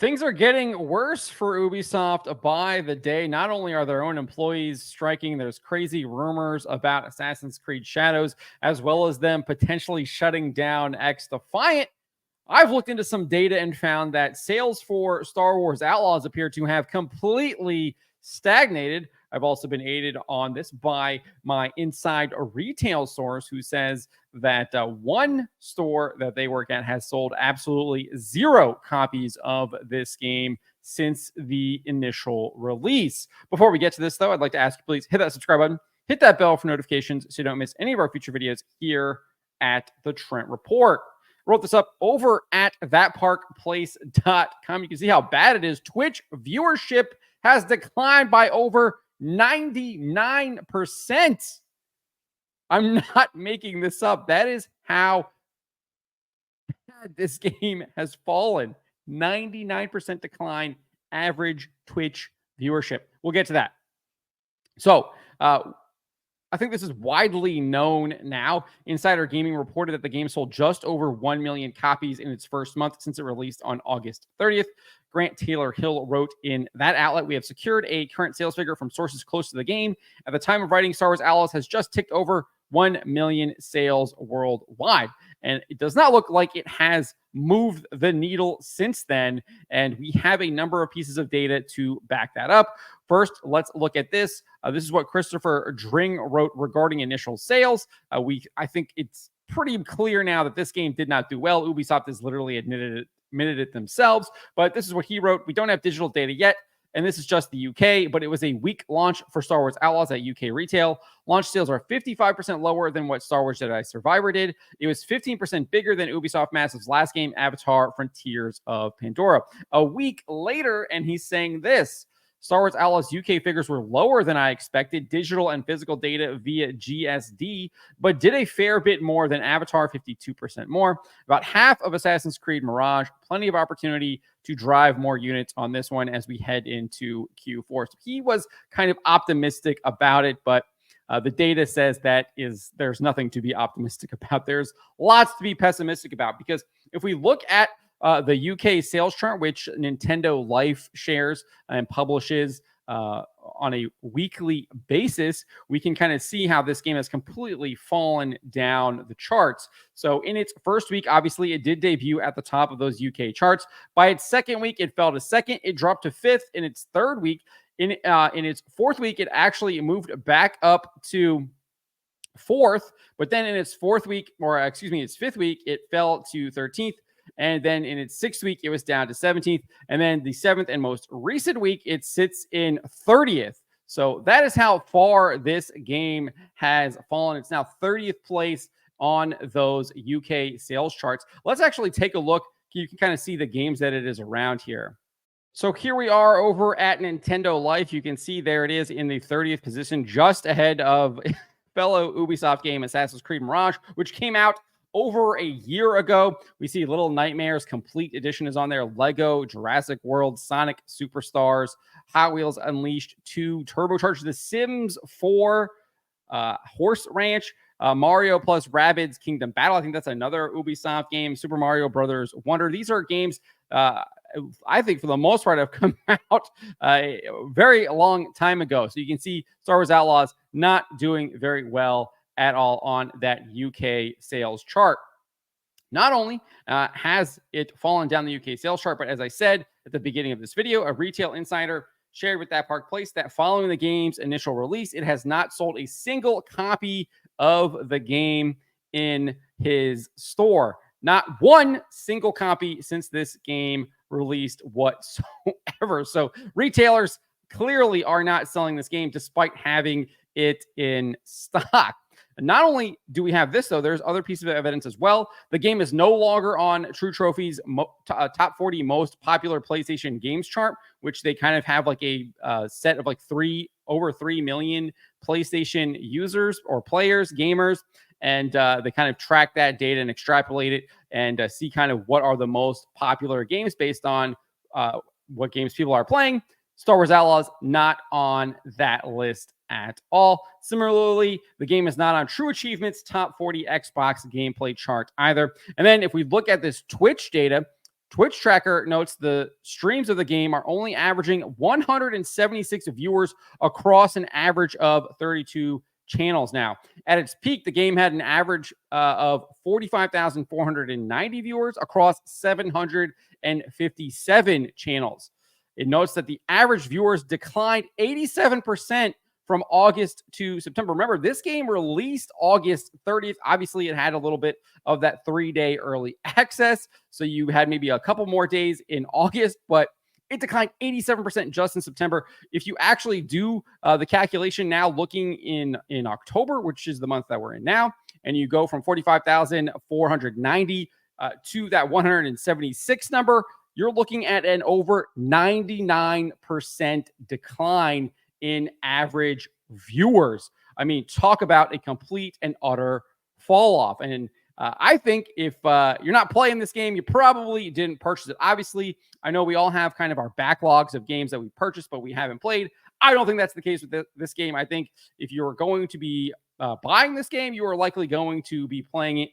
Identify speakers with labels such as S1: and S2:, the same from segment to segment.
S1: Things are getting worse for Ubisoft by the day. Not only are their own employees striking, there's crazy rumors about Assassin's Creed Shadows, as well as them potentially shutting down X Defiant. I've looked into some data and found that sales for Star Wars Outlaws appear to have completely stagnated. I've also been aided on this by my inside retail source who says that one store that they work at has sold absolutely zero copies of this game since the initial release. Before we get to this, though, I'd like to ask you, please hit that subscribe button, hit that bell for notifications so you don't miss any of our future videos here at the Trent Report. Wrote this up over at thatparkplace.com. You can see how bad it is. Twitch viewership has declined by over 99%. I'm not making this up. That is how bad this game has fallen. 99% decline average Twitch viewership. We'll get to that. So, I think this is widely known now. Insider Gaming reported that the game sold just over 1 million copies in its first month since it released on August 30th. Grant Taylor Hill wrote in that outlet, "We have secured a current sales figure from sources close to the game. At the time of writing, Star Wars Outlaws has just ticked over 1 million sales worldwide." And it does not look like it has moved the needle since then. And we have a number of pieces of data to back that up. First, let's look at this. This is what Christopher Dring wrote regarding initial sales. I think it's pretty clear now that this game did not do well. Ubisoft has literally admitted it themselves. But this is what he wrote. "We don't have digital data yet, and this is just the UK, but it was a weak launch for Star Wars Outlaws at UK retail. Launch sales are 55% lower than what Star Wars Jedi Survivor did. It was 15% bigger than Ubisoft Massive's last game, Avatar: Frontiers of Pandora." A week later, and he's saying this: "Star Wars Outlaws UK figures were lower than I expected, digital and physical data via GSD, but did a fair bit more than Avatar, 52% more. About half of Assassin's Creed Mirage. Plenty of opportunity to drive more units on this one as we head into Q4." So he was kind of optimistic about it, but the data says there's nothing to be optimistic about. There's lots to be pessimistic about, because if we look at the UK sales chart, which Nintendo Life shares and publishes on a weekly basis, we can kind of see how this game has completely fallen down the charts. So in its first week, obviously, it did debut at the top of those UK charts. By its second week, it fell to second. It dropped to fifth in its third week. In its fourth week, it actually moved back up to fourth. But then in its its fifth week, it fell to 13th. And then in its sixth week, it was down to 17th. And then the seventh and most recent week, it sits in 30th. So that is how far this game has fallen. It's now 30th place on those UK sales charts. Let's actually take a look. You can kind of see the games that it is around here. So here we are over at Nintendo Life. You can see there it is in the 30th position, just ahead of fellow Ubisoft game Assassin's Creed Mirage, which came out over a year ago. We see Little Nightmares Complete Edition is on there. Lego Jurassic World, Sonic Superstars, Hot Wheels Unleashed 2, Turbocharged, The Sims 4, Horse Ranch, Mario plus Rabbids Kingdom Battle. I think that's another Ubisoft game. Super Mario Brothers Wonder. These are games I think for the most part have come out a very long time ago. So you can see Star Wars Outlaws not doing very well at all on that UK sales chart. Not only has it fallen down the UK sales chart, but as I said at the beginning of this video, a retail insider shared with That Park Place that following the game's initial release, it has not sold a single copy of the game in his store. Not one single copy since this game released whatsoever. So retailers clearly are not selling this game despite having it in stock. Not only do we have this, though, there's other pieces of evidence as well. The game is no longer on True Trophy's top 40 most popular PlayStation games chart, which they kind of have like a set of like over 3 million PlayStation users or players, gamers. And they kind of track that data and extrapolate it and see kind of what are the most popular games based on what games people are playing. Star Wars Outlaws not on that list at all. Similarly, the game is not on True Achievements top 40 Xbox gameplay chart either. And then if we look at this Twitch data, Twitch tracker notes the streams of the game are only averaging 176 viewers across an average of 32 channels now. At its peak, the game had an average of 45,490 viewers across 757 channels. It notes that the average viewers declined 87% from August to September. Remember, this game released August 30th. Obviously, it had a little bit of that 3-day early access. So you had maybe a couple more days in August, but it declined 87% just in September. If you actually do the calculation now, looking in October, which is the month that we're in now, and you go from 45,490 to that 176 number, you're looking at an over 99% decline in average viewers. I mean, talk about a complete and utter fall off. And I think if you're not playing this game, you probably didn't purchase it. Obviously, I know we all have kind of our backlogs of games that we purchased, but we haven't played. I don't think that's the case with this game. I think if you're going to be buying this game, you are likely going to be playing it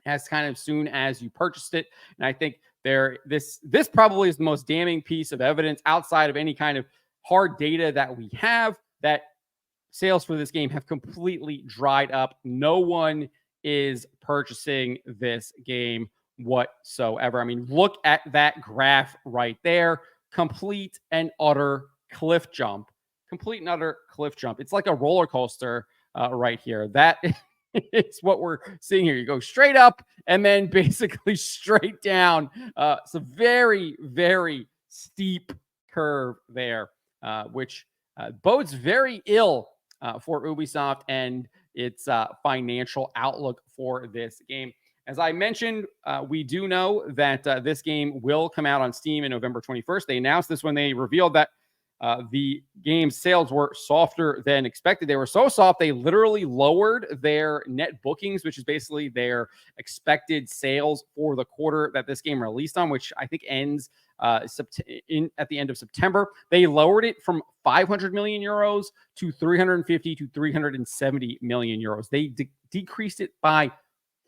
S1: as kind of soon as you purchased it. And I think this probably is the most damning piece of evidence outside of any kind of hard data that we have, that sales for this game have completely dried up. No one is purchasing this game whatsoever. I mean, look at that graph right there. Complete and utter cliff jump. Complete and utter cliff jump. It's like a roller coaster right here. That is what we're seeing here. You go straight up and then basically straight down. It's a very, very steep curve there, which bodes very ill for Ubisoft and its financial outlook for this game. As I mentioned, we do know that this game will come out on Steam in November 21st. They announced this when they revealed that the game's sales were softer than expected. They were so soft, they literally lowered their net bookings, which is basically their expected sales for the quarter that this game released on, which I think ends at the end of September. They lowered it from 500 million euros to 350 to 370 million euros. They decreased it by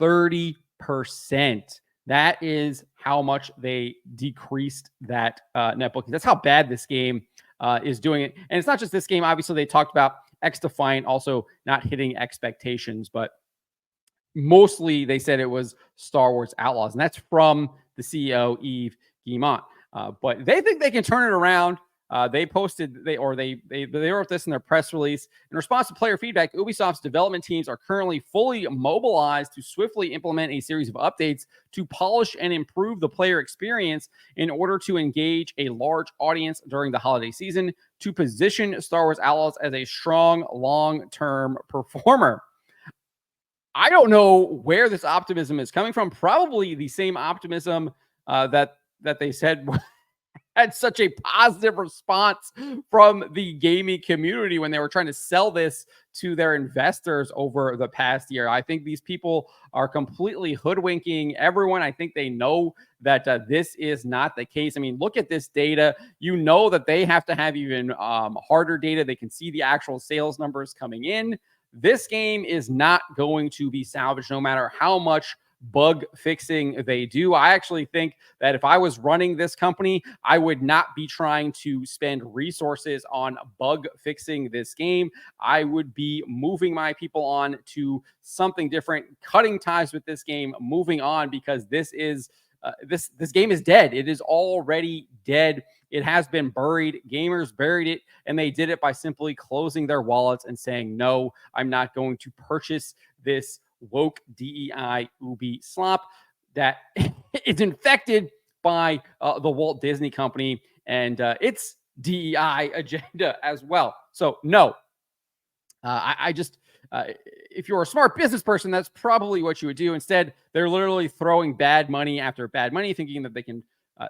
S1: 30%. That is how much they decreased that net booking. That's how bad this game is doing it. And it's not just this game. Obviously, they talked about X Defiant also not hitting expectations, but mostly they said it was Star Wars Outlaws. And that's from the CEO, Yves Guillemot. But they think they can turn it around. They wrote this in their press release. In response to player feedback, Ubisoft's development teams are currently fully mobilized to swiftly implement a series of updates to polish and improve the player experience in order to engage a large audience during the holiday season to position Star Wars Outlaws as a strong long-term performer. I don't know where this optimism is coming from. Probably the same optimism that they said had such a positive response from the gaming community when they were trying to sell this to their investors over the past year. I think these people are completely hoodwinking everyone. I think they know that this is not the case. I mean, look at this data. You know that they have to have even harder data. They can see the actual sales numbers coming in. This game is not going to be salvaged no matter how much bug fixing they do. I actually think that if I was running this company, I would not be trying to spend resources on bug fixing this game. I would be moving my people on to something different, cutting ties with this game, moving on, because this game is dead. It is already dead. It has been buried. Gamers buried it, and they did it by simply closing their wallets and saying, no, I'm not going to purchase this woke DEI Ubi slop that is infected by the Walt Disney Company and its DEI agenda as well. So no, I just if you're a smart business person, that's probably what you would do. Instead, they're literally throwing bad money after bad money, thinking that they can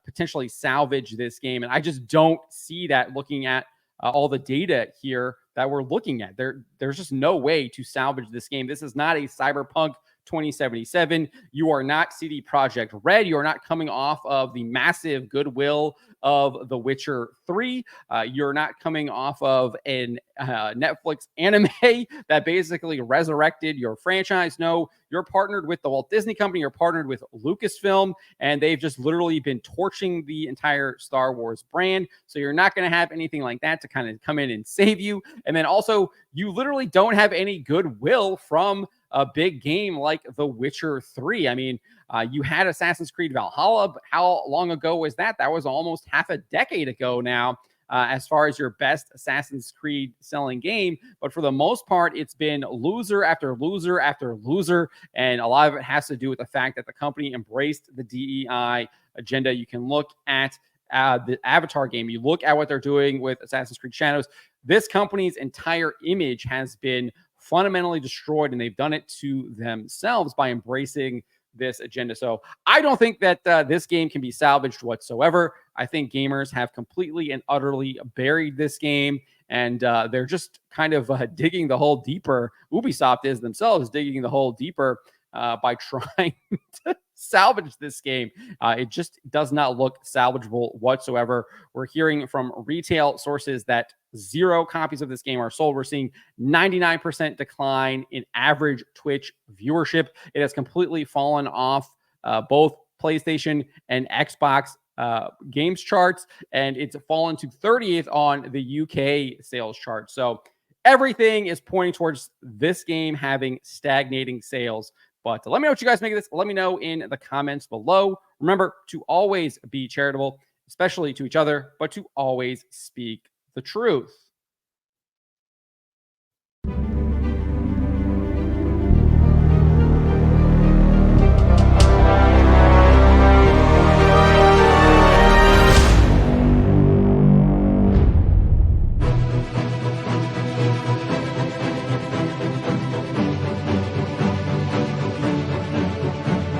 S1: potentially salvage this game. And I just don't see that looking at all the data here that we're looking at. There's just no way to salvage this game. This is not a Cyberpunk 2077. You are not CD Projekt Red. You are not coming off of the massive goodwill of The Witcher 3. You're not coming off of an Netflix anime that basically resurrected your franchise. No, you're partnered with the Walt Disney Company. You're partnered with Lucasfilm, and they've just literally been torching the entire Star Wars brand. So you're not going to have anything like that to kind of come in and save you. And then also, you literally don't have any goodwill from a big game like The Witcher 3. I mean, you had Assassin's Creed Valhalla, but how long ago was that? That was almost half a decade ago now, as far as your best Assassin's Creed selling game. But for the most part, it's been loser after loser after loser. And a lot of it has to do with the fact that the company embraced the DEI agenda. You can look at the Avatar game. You look at what they're doing with Assassin's Creed Shadows. This company's entire image has been fundamentally destroyed, and they've done it to themselves by embracing this agenda. So I don't think that this game can be salvaged whatsoever. I think gamers have completely and utterly buried this game, and they're just kind of digging the hole deeper. Ubisoft is themselves digging the hole deeper by trying to salvage this game. It just does not look salvageable whatsoever. We're hearing from retail sources that 0 copies of this game are sold. We're seeing 99% decline in average Twitch viewership. It has completely fallen off both PlayStation and Xbox games charts, and it's fallen to 30th on the UK sales chart. So everything is pointing towards this game having stagnating sales. But let me know what you guys make of this. Let me know in the comments below. Remember to always be charitable, especially to each other, but to always speak the truth.